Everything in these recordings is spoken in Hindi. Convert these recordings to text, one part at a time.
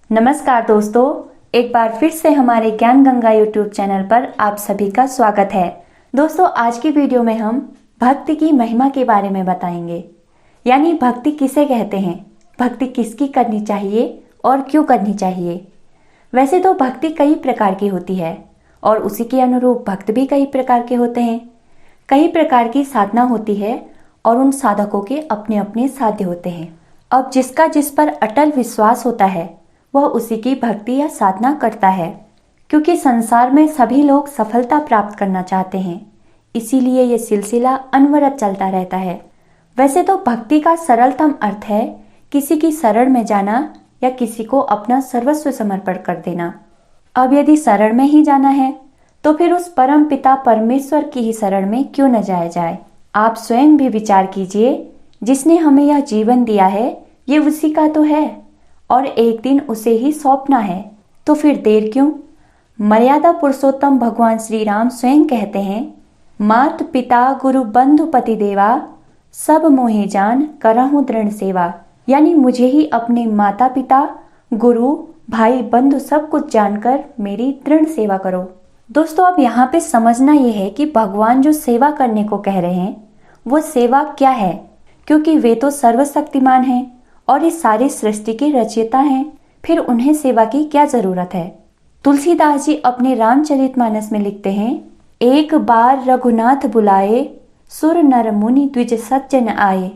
नमस्कार दोस्तों, एक बार फिर से हमारे ज्ञान गंगा यूट्यूब चैनल पर आप सभी का स्वागत है। दोस्तों, आज की वीडियो में हम भक्ति की महिमा के बारे में बताएंगे। यानी भक्ति किसे कहते हैं, भक्ति किसकी करनी चाहिए और क्यों करनी चाहिए। वैसे तो भक्ति कई प्रकार की होती है और उसी के अनुरूप भक्त भी कई प्रकार के होते हैं। कई प्रकार की साधना होती है और उन साधकों के अपने अपने साध्य होते हैं। अब जिसका जिस पर अटल विश्वास होता है वह उसी की भक्ति या साधना करता है, क्योंकि संसार में सभी लोग सफलता प्राप्त करना चाहते हैं, इसीलिए ये सिलसिला अनवरत चलता रहता है। वैसे तो भक्ति का सरलतम अर्थ है किसी की शरण में जाना या किसी को अपना सर्वस्व समर्पण कर देना। अब यदि शरण में ही जाना है तो फिर उस परम पिता परमेश्वर की ही शरण में क्यों न जाया जाए। आप स्वयं भी विचार कीजिए, जिसने हमें यह जीवन दिया है ये उसी का तो है और एक दिन उसे ही सौंपना है, तो फिर देर क्यों। मर्यादा पुरुषोत्तम भगवान श्री राम स्वयं कहते हैं, मात पिता गुरु बंधु पति देवा, सब मोहे जान करहूं दृढ़ सेवा। यानी मुझे ही अपने माता पिता, गुरु, भाई, बंधु सब कुछ जानकर मेरी दृढ़ सेवा करो। दोस्तों, अब यहाँ पे समझना यह है कि भगवान जो सेवा करने को कह रहे हैं वो सेवा क्या है, क्योंकि वे तो सर्वशक्तिमान हैं और इस सारी सृष्टि के रचयिता हैं, फिर उन्हें सेवा की क्या जरूरत है। तुलसीदास जी अपने रामचरितमानस में लिखते हैं, एक बार रघुनाथ बुलाए, सुर नर मुनि द्विज सज्जन आए,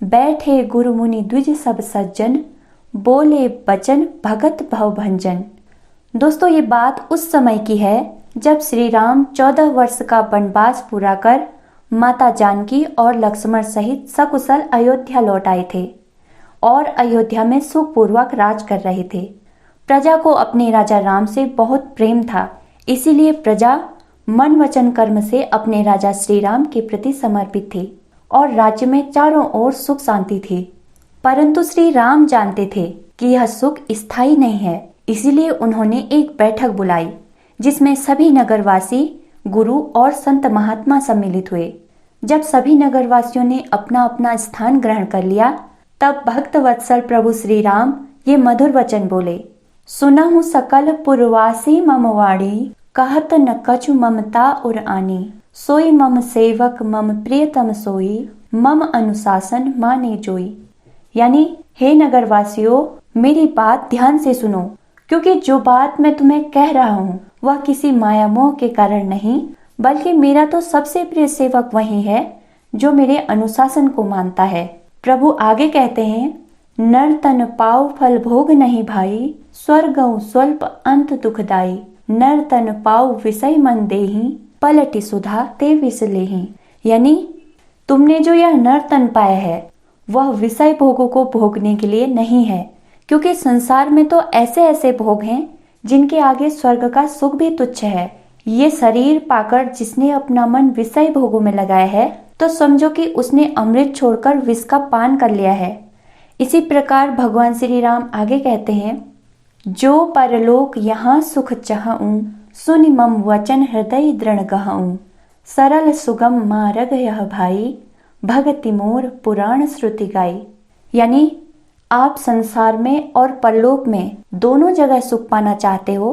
बैठे गुरु मुनि द्विज सब सज्जन, बोले बचन भगत भव भंजन। दोस्तों, ये बात उस समय की है जब श्री राम 14 वर्ष का वनवास पूरा कर माता जानकी और लक्ष्मण सहित सकुशल अयोध्या लौट आए थे और अयोध्या में सुखपूर्वक राज कर रहे थे। प्रजा को अपने राजा राम से बहुत प्रेम था, इसीलिए प्रजा मन वचन कर्म से अपने राजा श्री राम के प्रति समर्पित थी और राज्य में चारों ओर सुख शांति थी। परंतु श्री राम जानते थे कि यह सुख स्थायी नहीं है, इसीलिए उन्होंने एक बैठक बुलाई जिसमें सभी नगरवासी, गुरु और संत महात्मा सम्मिलित हुए। जब सभी नगरवासियों ने अपना अपना स्थान ग्रहण कर लिया, तब भक्त वत्सल प्रभु श्री राम ये मधुर वचन बोले, सुनहु सकल पुरवासी मम वाणी, कहत न कछु ममता उर आनी, सोई मम सेवक मम प्रियतम सोई, मम अनुशासन माने जोई। यानी हे नगरवासियों, मेरी बात ध्यान से सुनो, क्योंकि जो बात मैं तुम्हें कह रहा हूँ वह किसी माया मोह के कारण नहीं, बल्कि मेरा तो सबसे प्रिय सेवक वही है जो मेरे अनुशासन को मानता है। प्रभु आगे कहते हैं, नर तन पाव फल भोग नहीं भाई, स्वर्गौ स्वल्प अंत दुखदाई, नर तन पाव विषय मन देहि, पलटि सुधा ते विष लेहि। यानी तुमने जो यह नर तन पाया है वह विषय भोगों को भोगने के लिए नहीं है, क्योंकि संसार में तो ऐसे ऐसे भोग हैं जिनके आगे स्वर्ग का सुख भी तुच्छ है। ये शरीर पाकर जिसने अपना मन विषय भोगों में लगाया है तो समझो कि उसने अमृत छोड़कर विष का पान कर लिया है। इसी प्रकार भगवान श्री राम आगे कहते हैं, जो परलोक यहाँ सुख चाहूं, सुनि मम वचन हृदय दृढ़ गहूं, सरल सुगम मार्ग यह भाई, भगति मोर पुराण श्रुति गाई। यानी आप संसार में और परलोक में दोनों जगह सुख पाना चाहते हो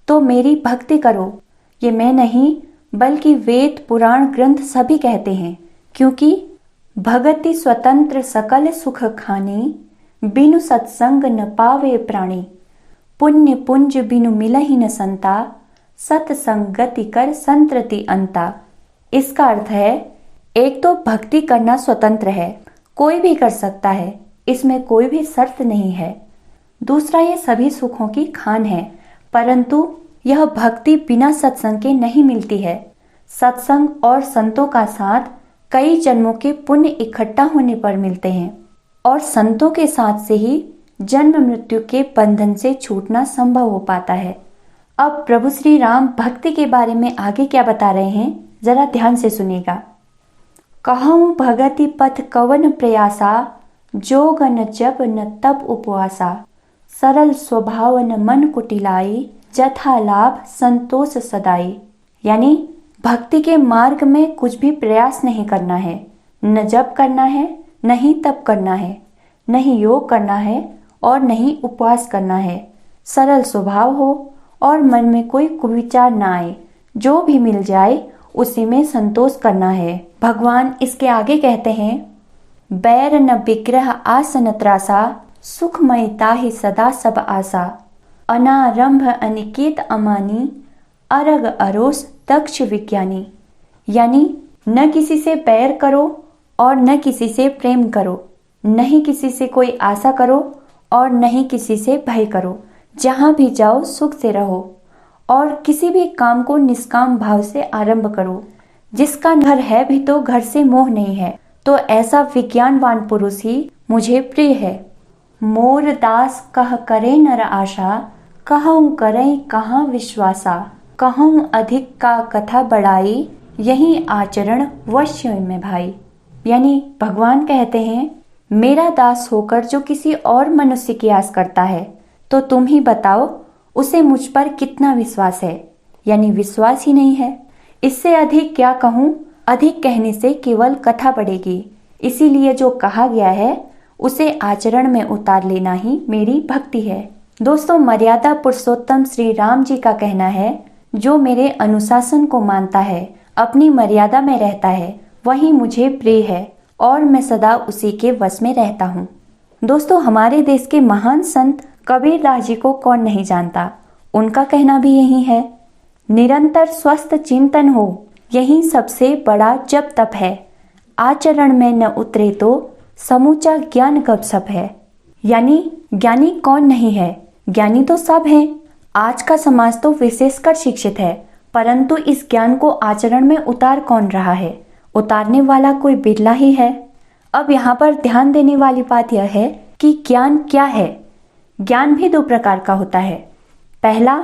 तो मेरी भक्ति करो। ये मैं नहीं बल्कि वेद पुराण ग्रंथ सभी कहते हैं, क्योंकि भगति स्वतंत्र सकल सुख खानी, बिनु सत्संग न पावे प्राणी, पुण्य पुंज बिनु मिलहि न संता, सत्संगति कर संतति अंता। इसका अर्थ है, एक तो भक्ति करना स्वतंत्र है, कोई भी कर सकता है, इसमें कोई भी शर्त नहीं है। दूसरा, ये सभी सुखों की खान है, परंतु यह भक्ति बिना सत्संग के नहीं मिलती है। सत्संग और संतों का साथ कई जन्मों के पुण्य इकट्ठा होने पर मिलते हैं और संतों के साथ से ही जन्म मृत्यु के बंधन से छूटना संभव हो पाता है। अब प्रभु श्री राम भक्ति के बारे में आगे क्या बता रहे हैं, जरा ध्यान से सुनिएगा। कहूँ भगति पथ कवन प्रयासा, जोग न जप न तप उपवासा, सरल स्वभाव न मन कुटिलाई, जथा लाभ संतोष सदाई। यानी भक्ति के मार्ग में कुछ भी प्रयास नहीं करना है, न जप करना है, न ही तप करना है, न ही योग करना है और न ही उपवास करना है। सरल स्वभाव हो और मन में कोई कुविचार ना आए। जो भी मिल जाए उसी में संतोष करना है। भगवान इसके आगे कहते हैं, बैर न विग्रह आसन त्रासा, सुखमयता ही सदा सब आशा। अनारंभ अनिकेत अमानी, अरग अरोस दक्ष विज्ञानी। यानी न किसी से बैर करो और न किसी से प्रेम करो, नहीं किसी से कोई आशा करो और नहीं किसी से भय करो। जहाँ भी जाओ सुख से रहो और किसी भी काम को निष्काम भाव से आरंभ करो। जिसका घर है भी तो घर से मोह नहीं है, तो ऐसा विज्ञानवान पुरुष ही मुझे प्रिय है। मोर दास कह करे नर आशा, कहूँ करे कहाँ विश्वासा। कहूँ अधिक का कथा बढ़ाई, यही आचरण वश्य में भाई। यानी भगवान कहते हैं, मेरा दास होकर जो किसी और मनुष्य की आस करता है, तो तुम ही बताओ उसे मुझ पर कितना विश्वास है। यानी विश्वास ही नहीं है। इससे अधिक क्या कहूँ, अधिक कहने से केवल कथा बढ़ेगी। इसीलिए जो कहा गया है उसे आचरण में उतार लेना ही मेरी भक्ति है। दोस्तों, मर्यादा पुरुषोत्तम श्री राम जी का कहना है, जो मेरे अनुशासन को मानता है, अपनी मर्यादा में रहता है, वही मुझे प्रिय है और मैं सदा उसी के वश में रहता हूँ। दोस्तों, हमारे देश के महान संत कबीरदास जी को कौन नहीं जानता। उनका कहना भी यही है, निरंतर स्वस्थ चिंतन हो, यही सबसे बड़ा जप तप है। आचरण में न उतरे तो समूचा ज्ञान गपसप है। यानी ज्ञानी कौन नहीं है, ज्ञानी तो सब हैं। आज का समाज तो विशेषकर शिक्षित है, परंतु इस ज्ञान को आचरण में उतार कौन रहा है? उतारने वाला कोई बिरला ही है। अब यहाँ पर ध्यान देने वाली बात यह है कि ज्ञान क्या है। ज्ञान भी दो प्रकार का होता है। पहला,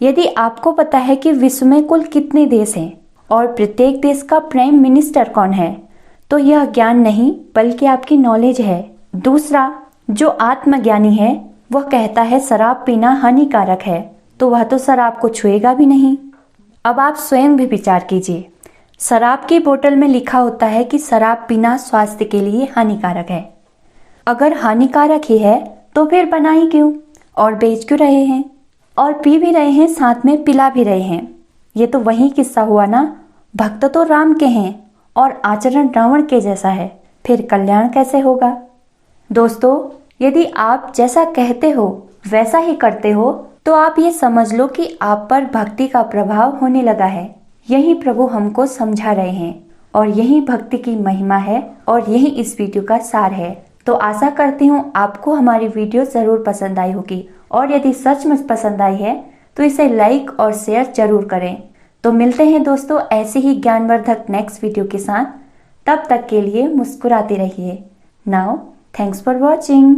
यदि आपको पता है कि विश्व में कुल कितने देश हैं और प्रत्येक देश का प्राइम मिनिस्टर कौन है, तो यह ज्ञान नहीं बल्कि आपकी नॉलेज है। दूसरा, जो आत्मज्ञानी है वह कहता है शराब पीना हानिकारक है, तो वह तो शराब को छुएगा भी नहीं। अब आप स्वयं भी विचार कीजिए, शराब की बोतल में लिखा होता है कि शराब पीना स्वास्थ्य के लिए हानिकारक है। अगर हानिकारक ही है तो फिर बनाई क्यों और बेच क्यों रहे हैं, और पी भी रहे हैं, साथ में पिला भी रहे हैं। ये तो वही किस्सा हुआ ना, भक्त तो राम के हैं और आचरण रावण के जैसा है, फिर कल्याण कैसे होगा। दोस्तों, यदि आप जैसा कहते हो वैसा ही करते हो, तो आप ये समझ लो कि आप पर भक्ति का प्रभाव होने लगा है। यही प्रभु हमको समझा रहे हैं और यही भक्ति की महिमा है और यही इस वीडियो का सार है। तो आशा करती हूँ आपको हमारी वीडियो जरूर पसंद आई होगी, और यदि सचमुच पसंद आई है तो इसे लाइक और शेयर जरूर करें। तो मिलते हैं दोस्तों ऐसे ही ज्ञानवर्धक नेक्स्ट वीडियो के साथ। तब तक के लिए मुस्कुराते रहिए। Now thanks for watching.